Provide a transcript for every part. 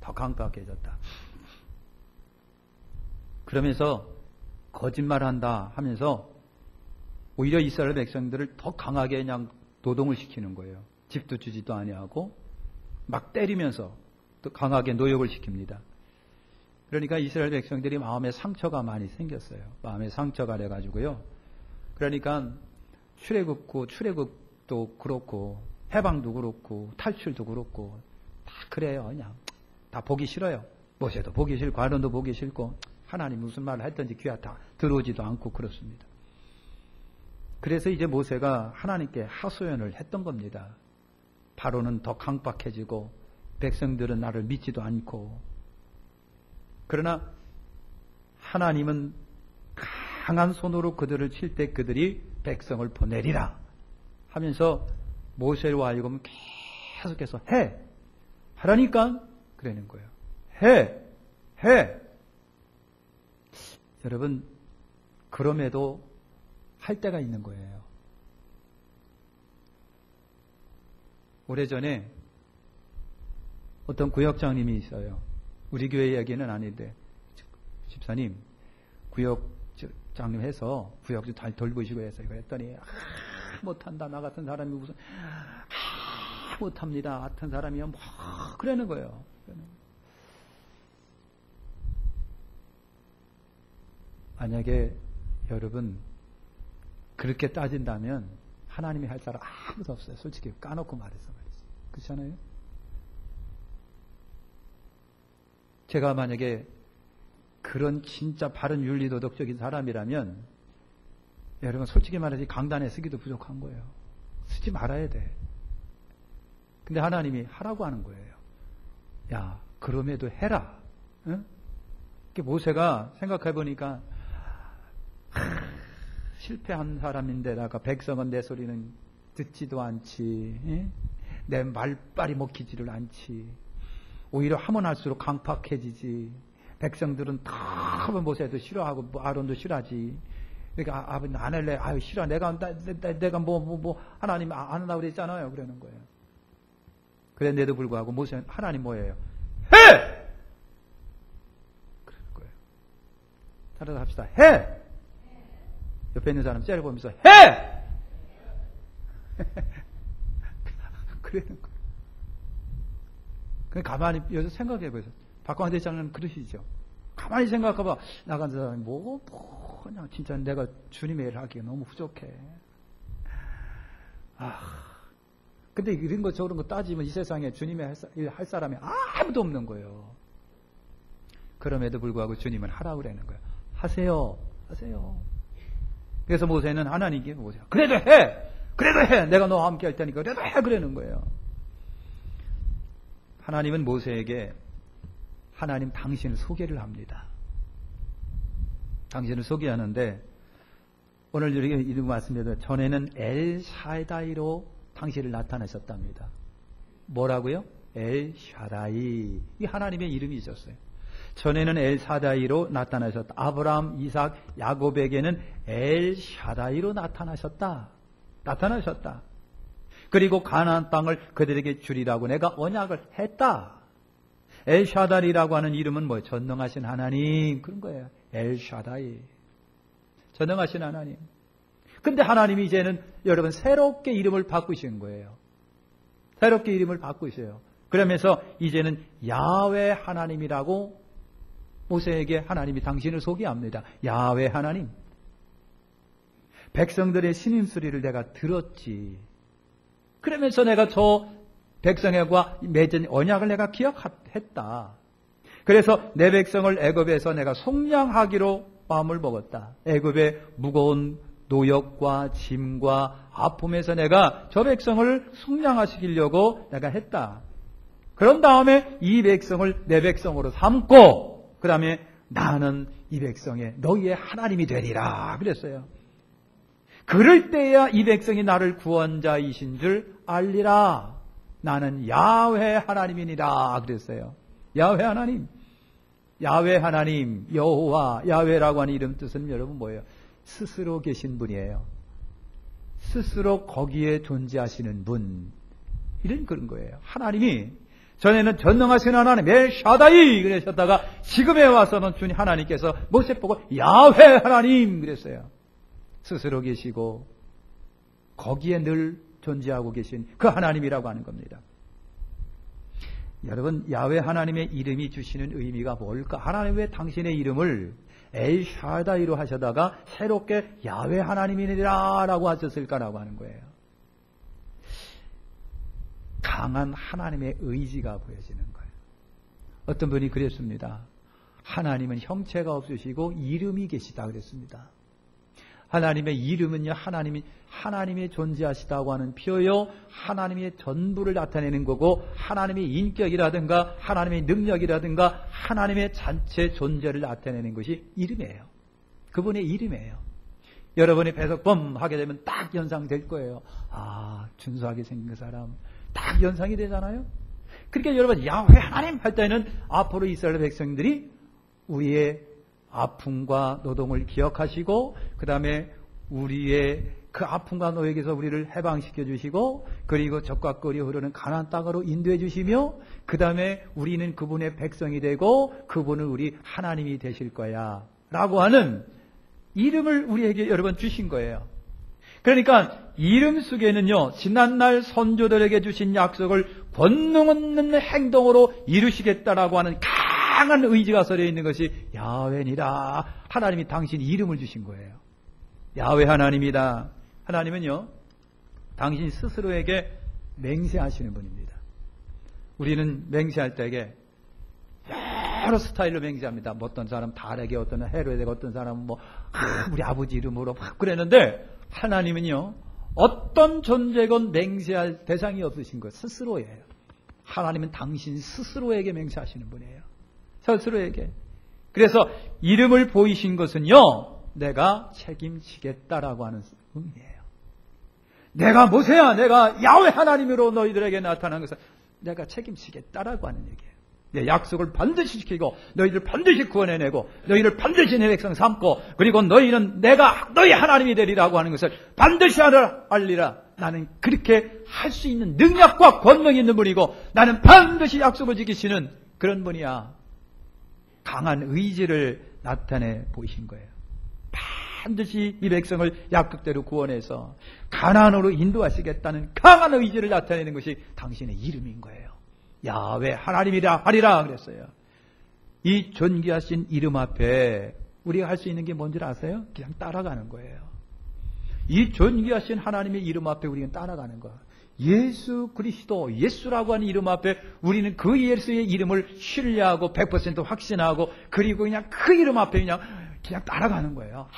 더 강박해졌다. 그러면서 거짓말한다 하면서 오히려 이스라엘 백성들을 더 강하게 그냥 노동을 시키는 거예요. 집도 주지도 아니하고 막 때리면서 또 강하게 노역을 시킵니다. 그러니까 이스라엘 백성들이 마음에 상처가 많이 생겼어요. 마음에 상처가 돼가지고요. 그러니까 출애굽도 그렇고 해방도 그렇고 탈출도 그렇고 다 그래요. 그냥 다 보기 싫어요. 모세도 보기 싫고 아론도 보기 싫고 하나님 무슨 말을 했든지 귀가 다 들어오지도 않고 그렇습니다. 그래서 이제 모세가 하나님께 하소연을 했던 겁니다. 바로는 더 강박해지고 백성들은 나를 믿지도 않고, 그러나 하나님은 강한 손으로 그들을 칠 때 그들이 백성을 보내리라 하면서 모세로 하여금 계속해서 하라니까 그러는 거예요. 해. 여러분, 그럼에도 할 때가 있는 거예요. 오래전에 어떤 구역장님이 있어요. 우리 교회 이야기는 아닌데, 집사님 구역장님 해서 구역 좀 잘 돌보시고 해서 이거 했더니 못한다. 나 같은 사람이 무슨 못합니다. 같은 사람이면 뭐 그러는 거예요. 만약에 여러분 그렇게 따진다면 하나님이 할 사람 아무도 없어요. 솔직히 까놓고 말해서 말이죠. 그렇잖아요? 제가 만약에 그런 진짜 바른 윤리도덕적인 사람이라면 여러분 솔직히 말해서 강단에 쓰기도 부족한 거예요. 쓰지 말아야 돼. 근데 하나님이 하라고 하는 거예요. 야, 그럼에도 해라. 응? 모세가 생각해 보니까 실패한 사람인데다가 백성은 내 소리는 듣지도 않지. 내 말빨이 먹히지를 않지. 오히려 하면 할수록 강팍해지지. 백성들은 다 모세도 싫어하고 아론도 싫어하지. 그러니까 아버지 안 할래. 아유 싫어. 내가 하나님 안 한다고 그랬잖아요. 그러는 거예요. 그런데도 불구하고 모세는 하나님 뭐예요? 해! 그러는 거예요. 따라서 합시다. 해! 옆에 있는 사람 째려보면서 해! 그러는 거예요. 그냥 가만히 여기서 생각해보세요. 박광대 장로는 그러시죠. 가만히 생각해봐. 나간 사람이 그냥 진짜 내가 주님의 일을 하기가 너무 부족해. 근데 이런 거 저런 거 따지면 이 세상에 주님의 일 할 사람이 아무도 없는 거예요. 그럼에도 불구하고 주님은 하라고 그러는 거예요. 하세요. 그래서 모세는 하나님께 그래도 해. 내가 너와 함께 할 테니까 그래도 해. 그러는 거예요. 하나님은 모세에게 하나님 당신을 소개를 합니다. 당신을 소개하는데 오늘 우리가 읽은 말씀대로 전에는 엘샤다이로 당신을 나타내셨답니다. 뭐라고요? 엘샤다이. 이 하나님의 이름이 있었어요. 전에는 엘샤다이로 나타나셨다. 아브라함, 이삭, 야곱에게는 엘샤다이로 나타나셨다. 그리고 가나안 땅을 그들에게 주리라고 내가 언약을 했다. 엘샤다이라고 하는 이름은 뭐예요? 전능하신 하나님. 그런 거예요. 엘샤다이. 전능하신 하나님. 근데 하나님이 이제는 여러분 새롭게 이름을 바꾸신 거예요. 새롭게 이름을 바꾸셔요. 그러면서 이제는 야훼 하나님이라고 모세에게 하나님이 당신을 소개합니다. 야훼 하나님. 백성들의 신음소리를 내가 들었지. 그러면서 내가 저 백성과 맺은 언약을 내가 기억했다. 그래서 내 백성을 애굽에서 내가 속량하기로 마음을 먹었다. 애굽의 무거운 노역과 짐과 아픔에서 내가 저 백성을 속량하시키려고 내가 했다. 그런 다음에 이 백성을 내 백성으로 삼고 그 다음에 나는 이 백성의 너희의 하나님이 되리라 그랬어요. 그럴 때야 이 백성이 나를 구원자이신 줄 알리라. 나는 야훼 하나님이니라 그랬어요. 야훼 하나님. 야훼 하나님, 여호와, 야훼라고 하는 이름 뜻은 여러분 뭐예요? 스스로 계신 분이에요. 스스로 거기에 존재하시는 분. 이런 그런 거예요. 하나님이 전에는 전능하신 하나님 엘샤다이 그러셨다가 지금에 와서는 주님 하나님께서 모세 보고 야훼 하나님 그랬어요. 스스로 계시고 거기에 늘 존재하고 계신 그 하나님이라고 하는 겁니다. 여러분, 야훼 하나님의 이름이 주시는 의미가 뭘까? 하나님 왜 당신의 이름을 엘샤다이로 하셔다가 새롭게 야훼 하나님이니라 라고 하셨을까라고 하는 거예요. 강한 하나님의 의지가 보여지는 거예요. 어떤 분이 그랬습니다. 하나님은 형체가 없으시고 이름이 계시다 그랬습니다. 하나님의 이름은요, 하나님이 존재하시다고 하는 표요, 하나님의 전부를 나타내는 거고, 하나님의 인격이라든가, 하나님의 능력이라든가, 하나님의 전체 존재를 나타내는 것이 이름이에요. 그분의 이름이에요. 여러분이 배석범 하게 되면 딱 연상될 거예요. 아, 준수하게 생긴 그 사람. 딱 연상이 되잖아요. 그러니까 여러분, 야훼 하나님 할 때는 앞으로 이스라엘 백성들이 우리의 아픔과 노동을 기억하시고, 그 다음에 우리의 그 아픔과 노역에서 우리를 해방시켜 주시고, 그리고 적과 꿀이 흐르는 가나안 땅으로 인도해 주시며, 그 다음에 우리는 그분의 백성이 되고 그분은 우리 하나님이 되실 거야 라고 하는 이름을 우리에게 여러 번 주신 거예요. 그러니까 이름 속에는요, 지난날 선조들에게 주신 약속을 권능 없는 행동으로 이루시겠다라고 하는 강한 의지가 서려 있는 것이 야훼니라. 하나님이 당신 이름을 주신 거예요. 야훼 하나님이다. 하나님은요, 당신 스스로에게 맹세하시는 분입니다. 우리는 맹세할 때에 여러 스타일로 맹세합니다. 뭐 어떤 사람 달에게, 어떤 헤로에게, 어떤 사람은 우리 아버지 이름으로 막 그랬는데, 하나님은요, 어떤 존재건 맹세할 대상이 없으신 것 스스로예요. 하나님은 당신 스스로에게 맹세하시는 분이에요. 스스로에게. 그래서 이름을 보이신 것은요, 내가 책임지겠다라고 하는 의미예요. 내가 모세야, 내가 야훼 하나님으로 너희들에게 나타난 것은 내가 책임지겠다라고 하는 얘기예요. 내 약속을 반드시 지키고 너희들 반드시 구원해내고 너희를 반드시 내 백성 삼고, 그리고 너희는 내가 너희 하나님이 되리라고 하는 것을 반드시 알리라. 나는 그렇게 할 수 있는 능력과 권능이 있는 분이고, 나는 반드시 약속을 지키시는 그런 분이야. 강한 의지를 나타내 보이신 거예요. 반드시 이 백성을 약속대로 구원해서 가나안으로 인도하시겠다는 강한 의지를 나타내는 것이 당신의 이름인 거예요. 야훼 하나님이라 하리라 그랬어요. 이 존귀하신 이름 앞에 우리가 할 수 있는 게 뭔지 아세요? 그냥 따라가는 거예요. 이 존귀하신 하나님의 이름 앞에 우리는 따라가는 거야. 예수 그리스도, 예수라고 하는 이름 앞에 우리는 그 예수의 이름을 신뢰하고 100% 확신하고, 그리고 그냥 그 이름 앞에 그냥 따라가는 거예요.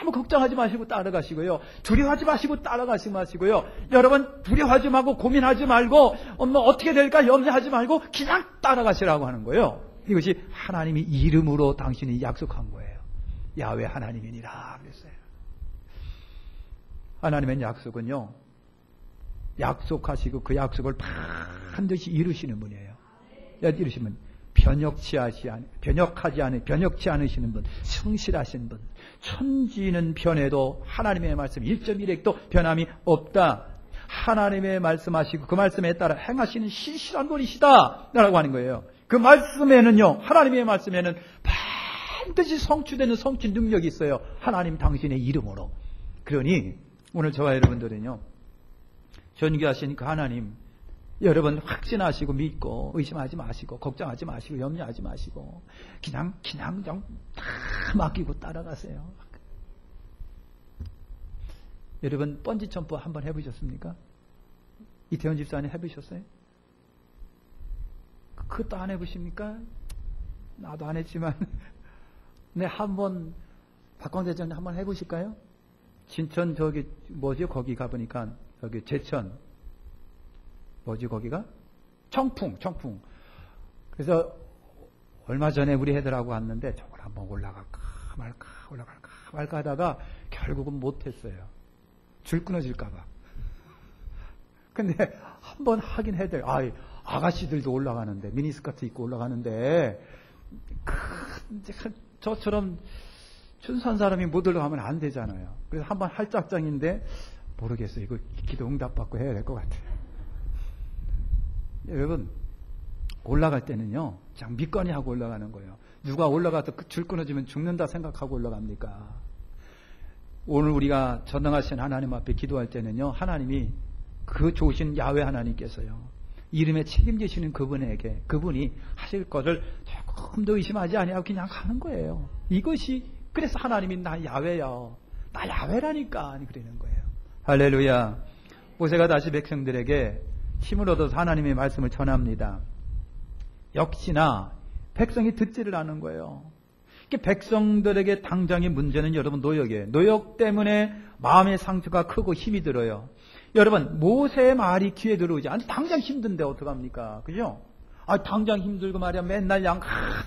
아무 걱정하지 마시고 따라가시고요. 두려워하지 마시고 따라가지 마시고요. 여러분, 두려워하지 말고 고민하지 말고 어떻게 될까 염려하지 말고 그냥 따라가시라고 하는 거예요. 이것이 하나님이 이름으로 당신이 약속한 거예요. 야훼 하나님이니라 그랬어요. 하나님의 약속은요, 약속하시고 그 약속을 반드시 이루시는 분이에요. 이루시면 변혁치 않으시는 분, 성실하신 분, 천지는 변해도 하나님의 말씀 1.1핵도 변함이 없다. 하나님의 말씀하시고 그 말씀에 따라 행하시는 신실한 분이시다 라고 하는 거예요. 그 말씀에는요, 하나님의 말씀에는 반드시 성취되는 성취 능력이 있어요. 하나님 당신의 이름으로. 그러니 오늘 저와 여러분들은요, 존귀하신 그 하나님 여러분 확신하시고 믿고 의심하지 마시고 걱정하지 마시고 염려하지 마시고 그냥 다 맡기고 따라가세요. 여러분 번지 점프 한번 해보셨습니까? 이태원 집사님 해보셨어요? 그것도 안 해보십니까? 나도 안 했지만 네, 한번 박광대 전 한번 해보실까요? 진천 저기 뭐지 거기 가보니까 여기 제천 뭐지 거기가? 청풍. 그래서 얼마 전에 우리 애들하고 왔는데 저걸 한번 올라갈까 말까 하다가 결국은 못했어요. 줄 끊어질까 봐. 근데 한번 하긴 해야 돼요. 아가씨들도 올라가는데 미니스커트 입고 올라가는데 저처럼 준수한 사람이 못 올라가면 안 되잖아요. 그래서 한번 할 작정인데 모르겠어요. 이거 기도 응답받고 해야 될 것 같아요. 여러분, 올라갈 때는요, 그냥 믿거니 하고 올라가는 거예요. 누가 올라가서 줄 끊어지면 죽는다 생각하고 올라갑니까? 오늘 우리가 전능하신 하나님 앞에 기도할 때는요, 하나님이 그 좋으신 야훼 하나님께서요, 이름에 책임지시는 그분이 하실 것을 조금 더 의심하지 아니하고 그냥 하는 거예요. 이것이, 그래서 하나님이 나 야훼야, 나 야훼라니까 그러는 거예요. 할렐루야. 모세가 다시 백성들에게 힘을 얻어서 하나님의 말씀을 전합니다. 역시나 백성이 듣지를 않은 거예요. 백성들에게 당장의 문제는 여러분 노역이에요. 노역 때문에 마음의 상처가 크고 힘이 들어요. 여러분, 모세의 말이 귀에 들어오지 않지. 당장 힘든데 어떡합니까? 그죠? 당장 힘들고 말이야. 맨날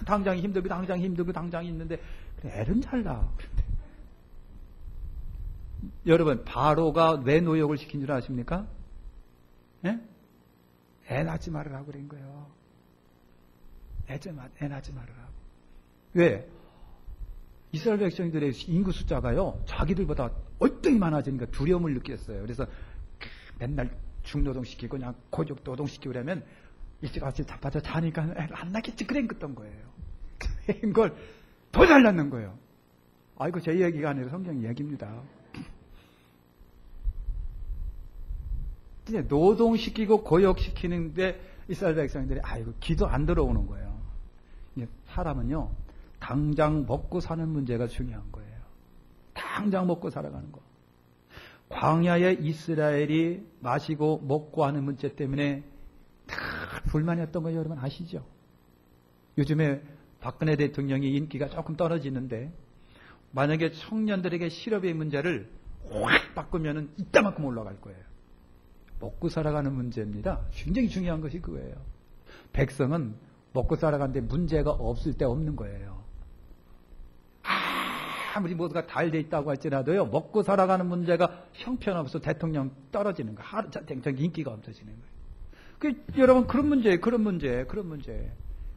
당장 힘들고 당장 힘든데 애는 잘나. 여러분, 바로가 왜 노역을 시킨 줄 아십니까? 예? 애 낳지 말으라고 그런 거예요. 애 낳지 말으라고. 왜? 이스라엘 백성들의 인구 숫자가요, 자기들보다 얼등히 많아지니까 두려움을 느꼈어요. 그래서 맨날 중노동시키고 그냥 고육노동시키고 그러면 일찌감치 자빠져 자니까 안 낳겠지 그런 거예요. 그걸 더 잘 낳는 거예요. 이거 제 얘기가 아니라 성경 얘기입니다. 노동시키고 고역시키는데 이스라엘 백성들이 기도 안 들어오는 거예요. 사람은요, 당장 먹고 사는 문제가 중요한 거예요. 당장 먹고 살아가는 거. 광야에 이스라엘이 마시고 먹고 하는 문제 때문에 다 불만이었던 거 여러분 아시죠? 요즘에 박근혜 대통령이 인기가 조금 떨어지는데, 만약에 청년들에게 실업의 문제를 확 바꾸면은 이따만큼 올라갈 거예요. 먹고 살아가는 문제입니다. 굉장히 중요한 것이 그거예요. 백성은 먹고 살아가는데 문제가 없을 때 없는 거예요. 아무리 모두가 잘 돼 있다고 할지라도요, 먹고 살아가는 문제가 형편없어 대통령 떨어지는 거예요. 하루 대통령 인기가 없어지는 거예요. 여러분, 그런 문제.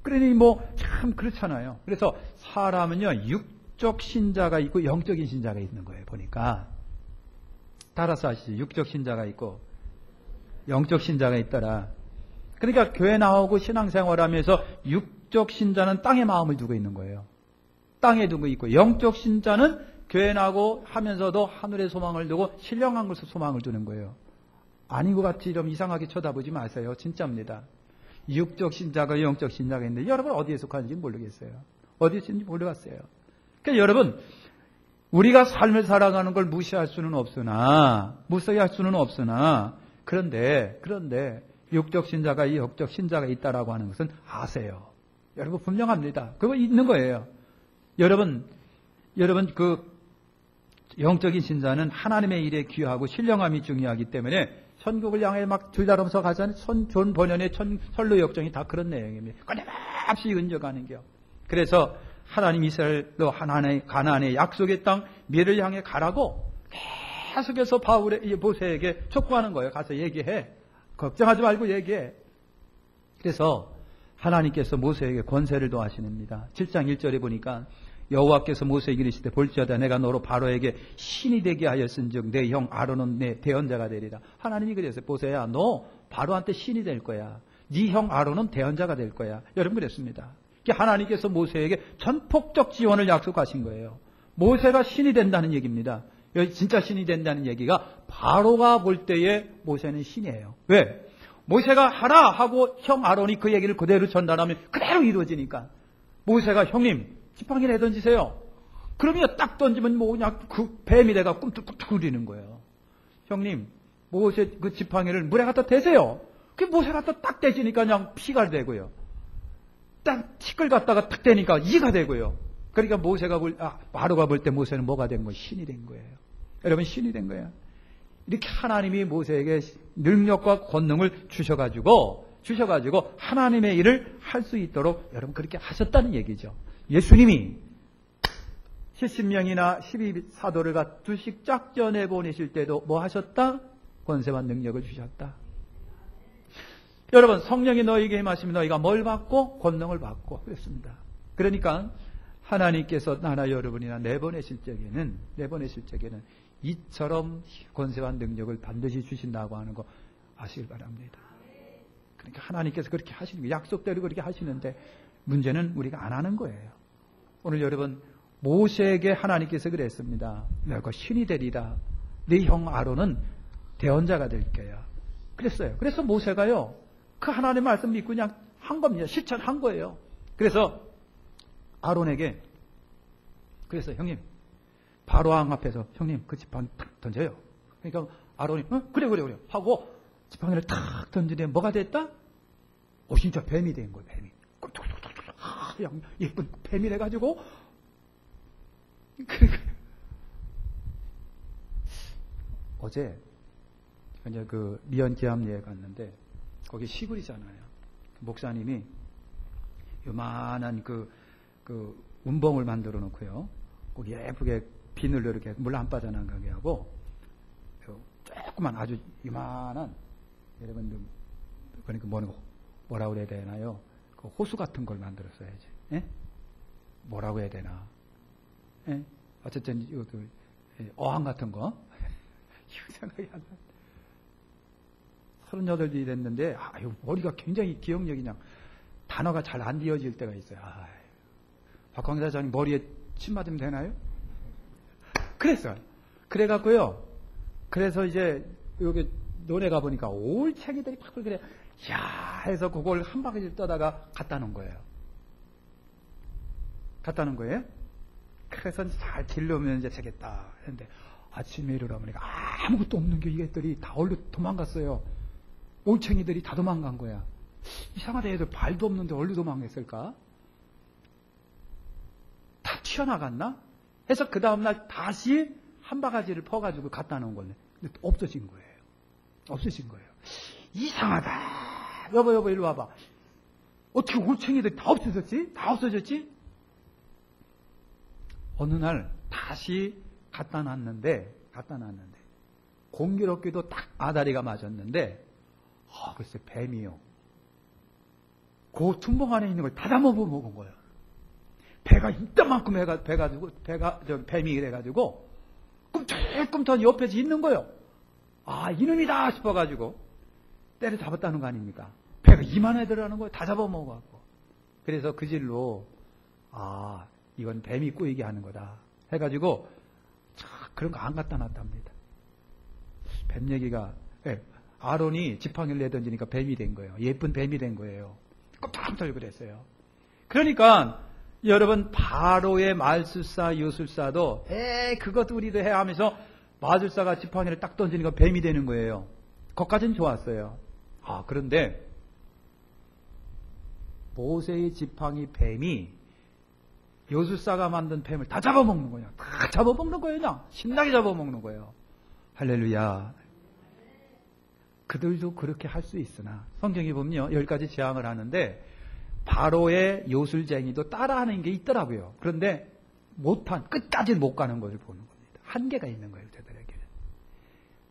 그러니 참 그렇잖아요. 그래서 사람은요, 육적 신자가 있고 영적인 신자가 있는 거예요. 보니까. 따라서 아시죠? 육적 신자가 있고 영적 신자가 있더라. 그러니까 교회 나오고 신앙생활하면서 육적 신자는 땅에 마음을 두고 있는 거예요. 땅에 두고 있고, 영적 신자는 교회 나오고 하면서도 하늘의 소망을 두고 신령한 것을 소망을 두는 거예요. 아닌 것 같이 좀 이상하게 쳐다보지 마세요. 진짜입니다. 육적 신자가 영적 신자가 있는데 여러분 어디에 속하는지 모르겠어요. 어디에 있는지 모르겠어요. 그러니까 여러분, 우리가 삶을 살아가는 걸 무시할 수는 없으나 그런데 육적 신자가 영적 신자가 있다라고 하는 것은 아세요. 여러분 분명합니다. 그거 있는 거예요. 여러분 영적인 신자는 하나님의 일에 귀하고 신령함이 중요하기 때문에 천국을 향해 막 들다르면서 가자는 존 번연의 선로 역정이 다 그런 내용입니다. 끊임없이 은적하는 겨. 그래서 하나님 이스라엘로 가나안의 약속의 땅 미를 향해 가라고 계속해서 모세에게 촉구하는 거예요. 가서 얘기해. 걱정하지 말고 얘기해. 그래서 하나님께서 모세에게 권세를 더하시는입니다. 7장 1절에 보니까 여호와께서 모세에게 이르시되 볼지어다 내가 너로 바로에게 신이 되게 하였은즉 내 형 아론은 내 대언자가 되리라. 하나님이 그랬어요. 모세야, 너 바로한테 신이 될 거야. 네 형 아론은 대언자가 될 거야. 여러분 그랬습니다. 하나님께서 모세에게 전폭적 지원을 약속하신 거예요. 모세가 신이 된다는 얘기입니다. 여기 진짜 신이 된다는 얘기가 바로가 볼 때에 모세는 신이에요. 왜? 모세가 하라 하고 형 아론이 그 얘기를 그대로 전달하면 그대로 이루어지니까. 모세가 형님 지팡이 내던지세요. 그러면 딱 던지면 그냥 그 뱀이 내가 꿈뚝꿈뚝 거리는 거예요. 형님 모세 그 지팡이를 물에 갖다 대세요. 그 모세 갖다 딱 대지니까 그냥 피가 되고요. 딱 티끌 갖다가 탁 대니까 이가 되고요. 그러니까 바로가 볼 때 모세는 뭐가 된 거예요? 신이 된 거예요. 여러분 신이 된 거예요. 이렇게 하나님이 모세에게 능력과 권능을 주셔가지고 하나님의 일을 할 수 있도록 여러분 그렇게 하셨다는 얘기죠. 예수님이 70명이나 12사도를 갖두씩 짝전해 보내실 때도 뭐 하셨다? 권세와 능력을 주셨다. 여러분 성령이 너희에게 임하시면 너희가 뭘 받고? 권능을 받고 그랬습니다. 그러니까 하나님께서 나나 여러분이나 내보내실 적에는 이처럼 권세와 능력을 반드시 주신다고 하는 거 아시길 바랍니다. 그러니까 하나님께서 그렇게 하시는 거예요. 약속대로 그렇게 하시는데 문제는 우리가 안 하는 거예요. 오늘 여러분 모세에게 하나님께서 그랬습니다. 너가 신이 되리라. 네 형 아론은 대언자가 될 거야. 그랬어요. 그래서 모세가요. 그 하나님의 말씀 믿고 그냥 한 겁니다. 실천한 거예요. 그래서 아론에게 그래서 형님 바로 왕 앞에서 형님 그 지팡이 탁 던져요. 그러니까 아론이 그래 하고 지팡이를 탁 던지더니 뭐가 됐다? 진짜 뱀이 된 거예요. 뱀이. 그냥 예쁜 뱀이 돼가지고 어제 이제 그 미연 기암리에 갔는데 거기 시골이잖아요. 목사님이 요만한 그 운봉을 만들어 놓고요. 거기 예쁘게 비늘로 이렇게 물 안 빠져나가게 하고 조그만 아주 요만한 여러분 그러니까 뭐라고 해야 되나요? 그 호수 같은 걸 만들었어야지. 예? 뭐라고 해야 되나? 예? 어쨌든 어항 같은 거 생각이 안 나. 38이 됐는데 머리가 굉장히 기억력이 그냥 단어가 잘 안 이어질 때가 있어요. 박광사장님 머리에 침 맞으면 되나요? 그랬어요. 그래갖고요. 그래서 이제 여기 논에 가보니까 올챙이들이 팍 그래. 야 해서 그걸 한 바퀴를 떠다가 갖다 놓은 거예요. 갖다 놓은 거예요. 그래서 잘 길러면 이제 되겠다 했는데 아침에 일어나보니까 아무것도 없는 게 이것들이 다 얼른 도망갔어요. 올챙이들이 다 도망간 거야. 이상하다 애들 발도 없는데 얼른 도망했을까? 다 튀어나갔나? 해서 그 다음날 다시 한 바가지를 퍼가지고 갖다 놓은 거네. 근데 없어진 거예요. 없어진 거예요. 이상하다. 여보 일로 와봐. 어떻게 올챙이들이 다 없어졌지? 다 없어졌지? 어느 날 다시 갖다 놨는데 공교롭게도 딱 아다리가 맞았는데 글쎄 뱀이요. 그 tum봉 안에 있는 걸 다 잡아먹은 거예요. 배가 이따만큼 뱀이 이래가지고 꿈틀꿈틀 옆에서 있는 거예요. 이놈이다 싶어가지고 때려잡았다는 거 아닙니까? 배가 이만하더라는 거예요. 다 잡아먹어갖고. 그래서 그 질로 이건 뱀이 꼬이게 하는 거다 해가지고 그런 거 안 갖다 놨답니다. 뱀 얘기가 아론이 지팡이를 내던지니까 뱀이 된 거예요. 예쁜 뱀이 된 거예요. 깜짝깜짝 그랬어요. 그러니까 여러분 바로의 말술사 요술사도 그것도 우리도 해 하면서 마술사가 지팡이를 딱 던지니까 뱀이 되는 거예요. 그것까지는 좋았어요. 그런데 모세의 지팡이 뱀이 요술사가 만든 뱀을 다 잡아먹는 거예요. 다 잡아먹는 거예요. 그냥 신나게 잡아먹는 거예요. 할렐루야. 그들도 그렇게 할 수 있으나 성경에 보면요 10가지 재앙을 하는데 바로의 요술쟁이도 따라하는 게 있더라고요. 그런데 끝까지는 못 가는 것을 보는 겁니다. 한계가 있는 거예요. 저들에게는.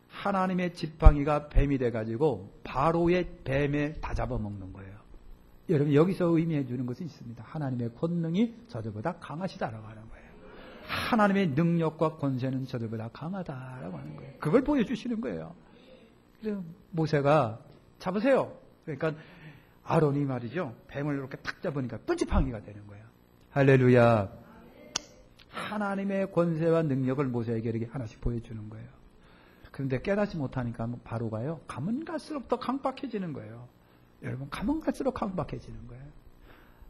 하나님의 지팡이가 뱀이 돼가지고 바로의 뱀에 다 잡아먹는 거예요. 여러분 여기서 의미해 주는 것이 있습니다. 하나님의 권능이 저들보다 강하시다라고 하는 거예요. 하나님의 능력과 권세는 저들보다 강하다라고 하는 거예요. 그걸 보여주시는 거예요. 그래서 모세가 잡으세요. 그러니까 아론이 말이죠. 뱀을 이렇게 탁 잡으니까 뿔지팡이가 되는 거예요. 할렐루야. 하나님의 권세와 능력을 모세에게 이렇게 하나씩 보여주는 거예요. 그런데 깨닫지 못하니까 바로가요. 가면 갈수록 더 강박해지는 거예요. 여러분 가면 갈수록 강박해지는 거예요.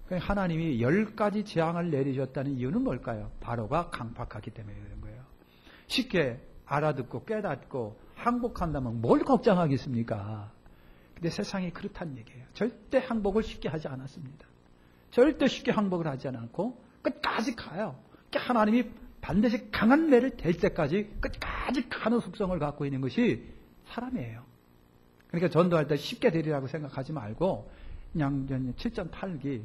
그러니까 하나님이 10가지 재앙을 내리셨다는 이유는 뭘까요? 바로가 강박하기 때문에 그런 거예요. 쉽게 알아듣고 깨닫고 항복한다면 뭘 걱정하겠습니까? 근데 세상이 그렇다는 얘기예요. 절대 항복을 쉽게 하지 않았습니다. 절대 쉽게 항복을 하지 않고 끝까지 가요. 하나님이 반드시 강한 매를 댈 때까지 끝까지 가는 속성을 갖고 있는 것이 사람이에요. 그러니까 전도할 때 쉽게 되리라고 생각하지 말고 그냥 7전 8기,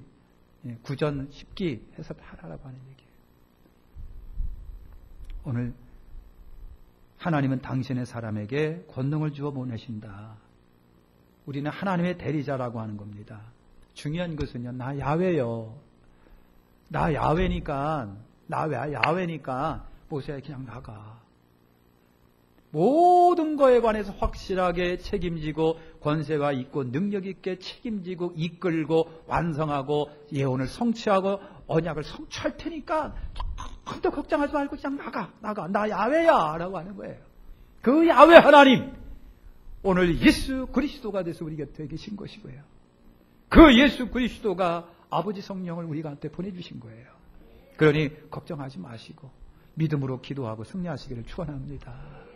9전 10기 해서 하라고 하는 얘기예요. 오늘 하나님은 당신의 사람에게 권능을 주어 보내신다. 우리는 하나님의 대리자라고 하는 겁니다. 중요한 것은요, 나 야훼요. 나 야훼니까 모세야 그냥 나가. 모든 거에 관해서 확실하게 책임지고 권세가 있고 능력 있게 책임지고 이끌고 완성하고 예언을 성취하고 언약을 성취할 테니까 조금 더 걱정하지 말고 그냥 나가 나 야훼야 라고 하는 거예요. 그 야훼 하나님 오늘 예수 그리스도가 돼서 우리 곁에 계신 것이고요. 그 예수 그리스도가 아버지 성령을 우리한테 보내주신 거예요. 그러니 걱정하지 마시고 믿음으로 기도하고 승리하시기를 축원합니다.